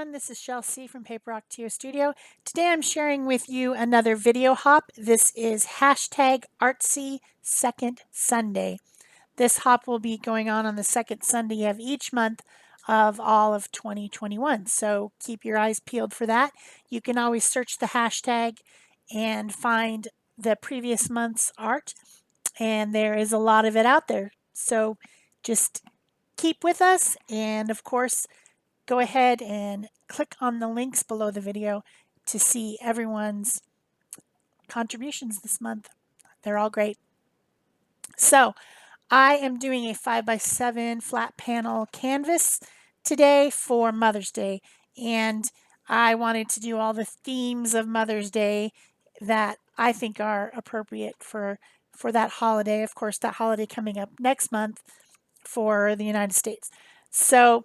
everyone, this is Shel C from PaperOcotilloStudio. Today I'm sharing with you another video hop. This is hashtag Artsy Second Sunday. This hop will be going on the second Sunday of each month of all of 2021. So keep your eyes peeled for that. You can always search the hashtag and find the previous month's art, and there is a lot of it out there. So just keep with us, and of course, go ahead and click on the links below the video to see everyone's contributions this month. They're all great. So I am doing a 5x7 flat panel canvas today for Mother's Day, and I wanted to do all the themes of Mother's Day that I think are appropriate for that holiday. Of course, that holiday coming up next month for the United States. So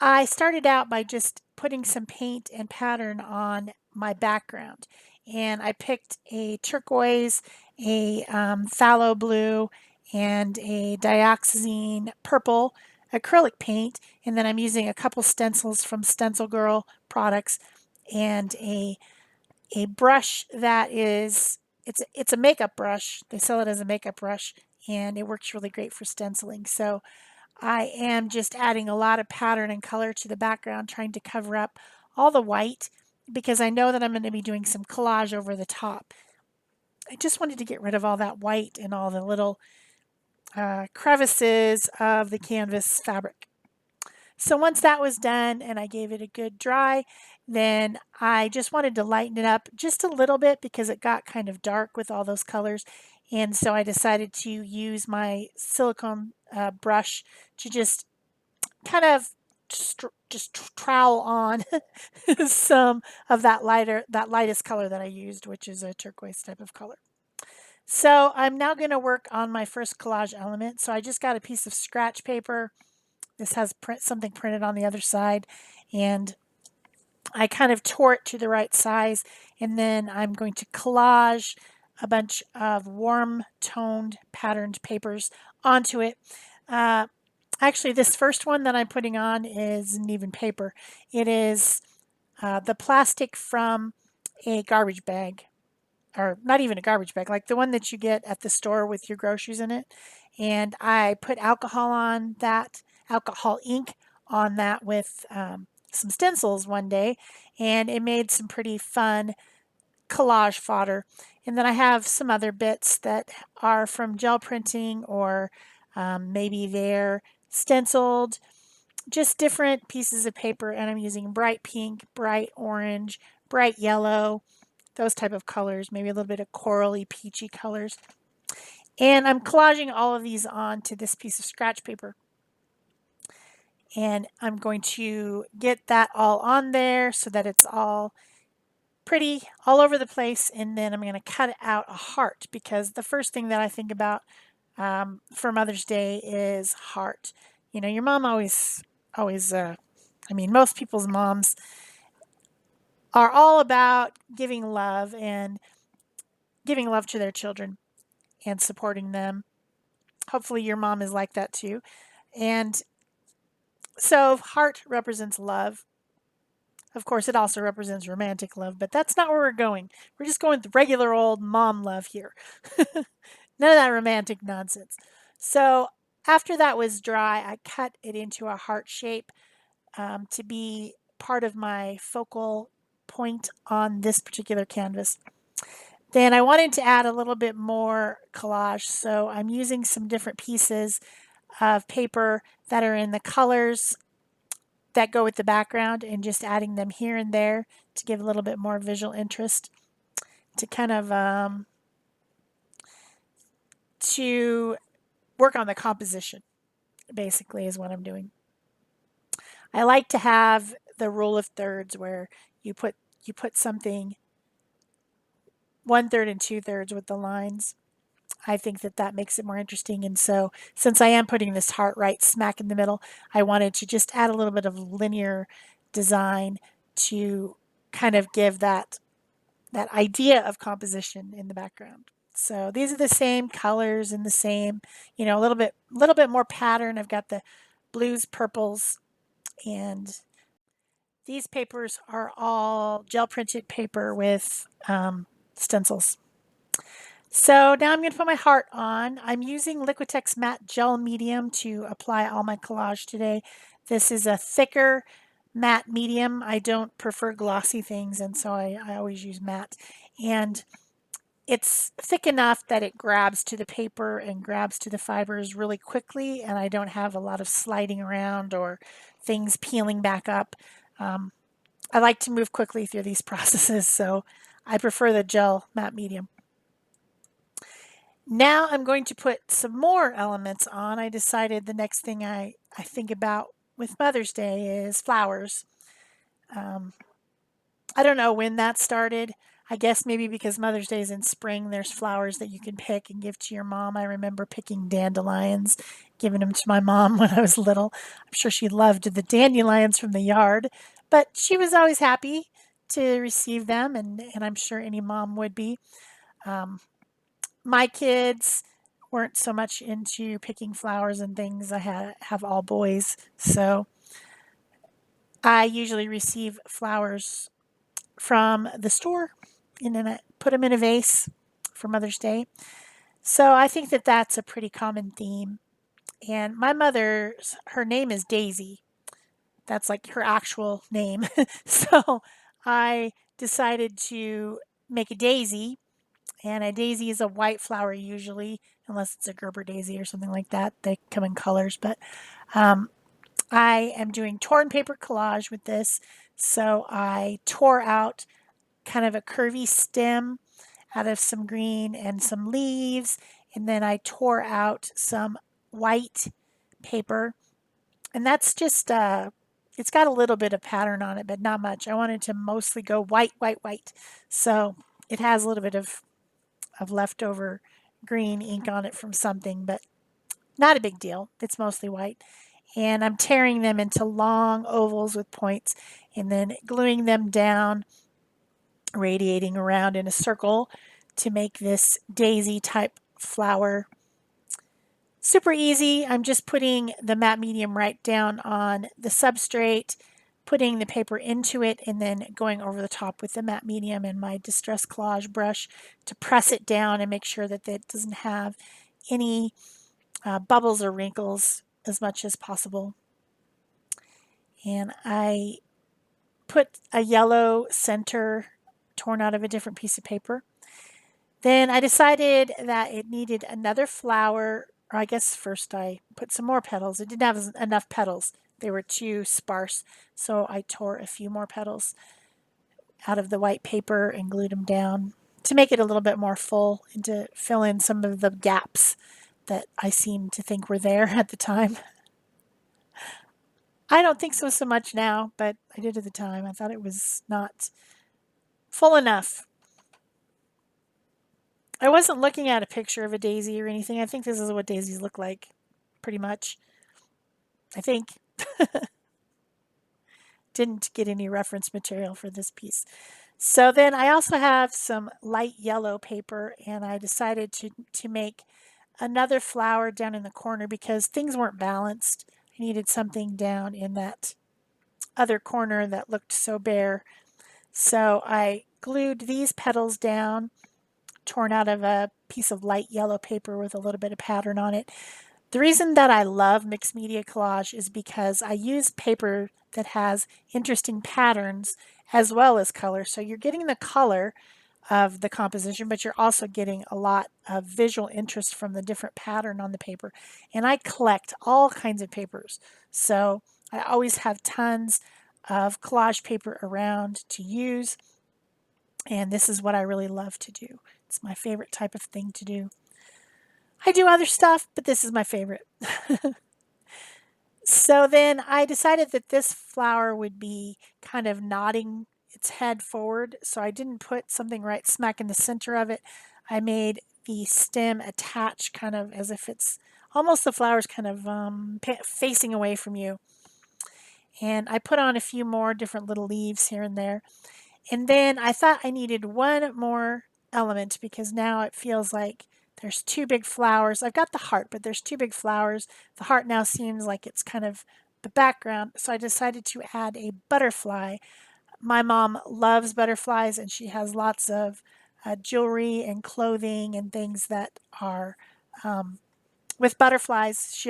I started out by just putting some paint and pattern on my background, and I picked a turquoise, a phthalo blue, and a dioxazine purple acrylic paint, and then I'm using a couple stencils from Stencil Girl products and a brush that is it's a makeup brush. They sell it as a makeup brush, and it works really great for stenciling. So I am just adding a lot of pattern and color to the background, trying to cover up all the white because I know that I'm going to be doing some collage over the top. I just wanted to get rid of all that white and all the little crevices of the canvas fabric. So once that was done and I gave it a good dry, then I just wanted to lighten it up just a little bit because it got kind of dark with all those colors. And so I decided to use my silicone brush to just kind of just trowel on some of that lightest color that I used, which is a turquoise type of color. So I'm now going to work on my first collage element. So I just got a piece of scratch paper. This has something printed on the other side, and I kind of tore it to the right size, and then I'm going to collage a bunch of warm toned patterned papers onto it. Actually, this first one that I'm putting on isn't even paper. It is the plastic from a garbage bag, or not even a garbage bag, like the one that you get at the store with your groceries in it. And I put alcohol on that, alcohol ink on that with some stencils one day, and it made some pretty fun collage fodder. And then I have some other bits that are from gel printing, or maybe they're stenciled, just different pieces of paper, and I'm using bright pink, bright orange, bright yellow, those type of colors, maybe a little bit of corally peachy colors. And I'm collaging all of these onto this piece of scratch paper. And I'm going to get that all on there so that it's all pretty all over the place, and then I'm going to cut out a heart because the first thing that I think about for Mother's Day is heart. You know, your mom always, I mean, most people's moms are all about giving love and giving love to their children and supporting them. Hopefully your mom is like that too. And so heart represents love. Of course, it also represents romantic love, but that's not where we're going. We're just going with regular old mom love here. None of that romantic nonsense. So after that was dry, I cut it into a heart shape to be part of my focal point on this particular canvas. Then I wanted to add a little bit more collage, so I'm using some different pieces of paper that are in the colors that go with the background and just adding them here and there to give a little bit more visual interest, to kind of to work on the composition, basically, is what I'm doing. I like to have the rule of thirds where you put something 1/3 and 2/3 with the lines. I think that makes it more interesting. And so since I am putting this heart right smack in the middle, I wanted to just add a little bit of linear design to kind of give that idea of composition in the background. So these are the same colors and the same, you know, a little bit more pattern. I've got the blues, purples, and These papers are all gel printed paper with stencils. So now I'm going to put my heart on. I'm using Liquitex matte gel medium to apply all my collage today. This is a thicker matte medium. I don't prefer glossy things, and so I always use matte. And it's thick enough that it grabs to the paper and grabs to the fibers really quickly, and I don't have a lot of sliding around or things peeling back up. I like to move quickly through these processes, so I prefer the gel matte medium. Now I'm going to put some more elements on. I decided the next thing I think about with Mother's Day is flowers. I don't know when that started. I guess maybe because Mother's Day is in spring, there's flowers that you can pick and give to your mom. I remember picking dandelions, giving them to my mom when I was little. I'm sure she loved the dandelions from the yard, but she was always happy to receive them, and I'm sure any mom would be. My kids weren't so much into picking flowers and things. I have all boys, so I usually receive flowers from the store, and then I put them in a vase for Mother's Day. So I think that that's a pretty common theme. And my mother's, her name is Daisy. That's like her actual name. So I decided to make a daisy, and a daisy is a white flower usually, unless it's a Gerber daisy or something like that. They come in colors, but I am doing torn paper collage with this. So I tore out kind of a curvy stem out of some green and some leaves, and then I tore out some white paper, and that's just it's got a little bit of pattern on it, but not much. I wanted to mostly go white, white, white. So it has a little bit of leftover green ink on it from something, but not a big deal. It's mostly white. And I'm tearing them into long ovals with points and then gluing them down, radiating around in a circle to make this daisy type flower. Super easy. I'm just putting the matte medium right down on the substrate, putting the paper into it, and then going over the top with the matte medium and my Distress Collage brush to press it down and make sure that it doesn't have any bubbles or wrinkles as much as possible. And I put a yellow center torn out of a different piece of paper. Then I decided that it needed another flower, or I guess first I put some more petals. It didn't have enough petals. They were too sparse, so I tore a few more petals out of the white paper and glued them down to make it a little bit more full and to fill in some of the gaps that I seemed to think were there at the time. I don't think so much now, but I did at the time. I thought it was not full enough. I wasn't looking at a picture of a daisy or anything. I think this is what daisies look like, pretty much. I think. Didn't get any reference material for this piece. So then I also have some light yellow paper, and I decided to make another flower down in the corner because things weren't balanced. I needed something down in that other corner that looked so bare. So I glued these petals down, torn out of a piece of light yellow paper with a little bit of pattern on it. The reason that I love mixed media collage is because I use paper that has interesting patterns as well as color. So you're getting the color of the composition, but you're also getting a lot of visual interest from the different pattern on the paper. And I collect all kinds of papers. So I always have tons of collage paper around to use. And this is what I really love to do. It's my favorite type of thing to do. I do other stuff, but this is my favorite. So then I decided that this flower would be kind of nodding its head forward. So I didn't put something right smack in the center of it. I made the stem attach kind of as if it's almost the flower's kind of facing away from you. And I put on a few more different little leaves here and there. And then I thought I needed one more element because now it feels like there's two big flowers. I've got the heart, but there's two big flowers. The heart now seems like it's kind of the background, so I decided to add a butterfly. My mom loves butterflies, and she has lots of jewelry and clothing and things that are with butterflies. She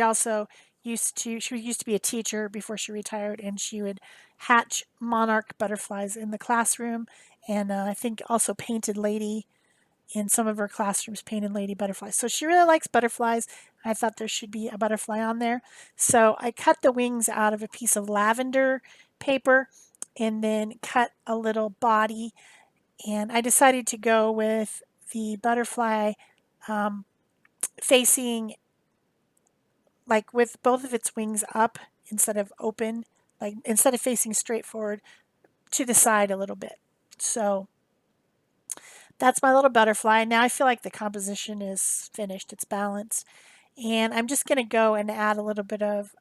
used to be a teacher before she retired, and she would hatch monarch butterflies in the classroom, and I think also painted lady in some of her classrooms, painted lady butterflies. So she really likes butterflies. I thought there should be a butterfly on there. So I cut the wings out of a piece of lavender paper and then cut a little body. And I decided to go with the butterfly facing, like with both of its wings up instead of open, like instead of facing straight forward, to the side a little bit. So that's my little butterfly. Now I feel like the composition is finished, it's balanced. And I'm just going to go and add a little bit of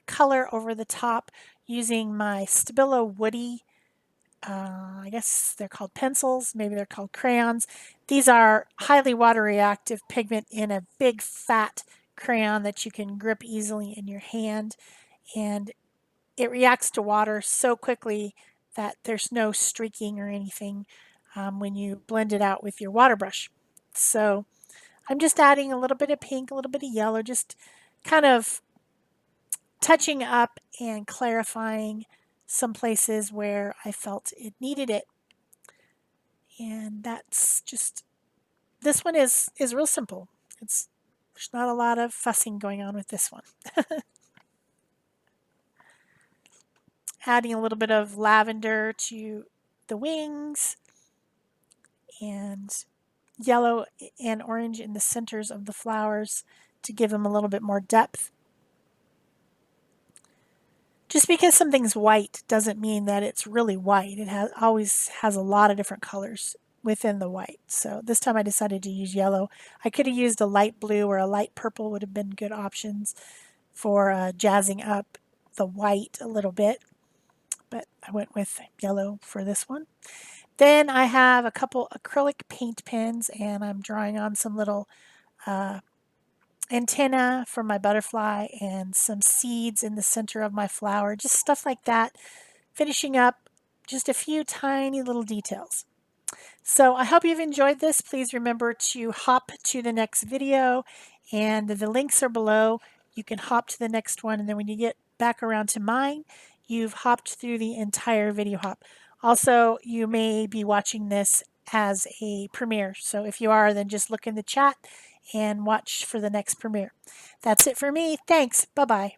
color over the top using my Stabilo Woody, I guess they're called pencils, maybe they're called crayons. These are highly water reactive pigment in a big fat crayon that you can grip easily in your hand. And it reacts to water so quickly that there's no streaking or anything when you blend it out with your water brush. So I'm just adding a little bit of pink, a little bit of yellow, just kind of touching up and clarifying some places where I felt it needed it. And that's just, this one is real simple. There's not a lot of fussing going on with this one. Adding a little bit of lavender to the wings and yellow and orange in the centers of the flowers to give them a little bit more depth. Just because something's white doesn't mean that it's really white. It always has a lot of different colors within the white. So this time I decided to use yellow. I could have used a light blue or a light purple would have been good options for jazzing up the white a little bit, but I went with yellow for this one. Then I have a couple acrylic paint pens, and I'm drawing on some little antenna for my butterfly and some seeds in the center of my flower, just stuff like that, finishing up just a few tiny little details. So I hope you've enjoyed this. Please remember to hop to the next video, and the links are below. You can hop to the next one, and then when you get back around to mine, you've hopped through the entire video hop. Also, you may be watching this as a premiere. So if you are, then just look in the chat and watch for the next premiere. That's it for me. Thanks. Bye-bye.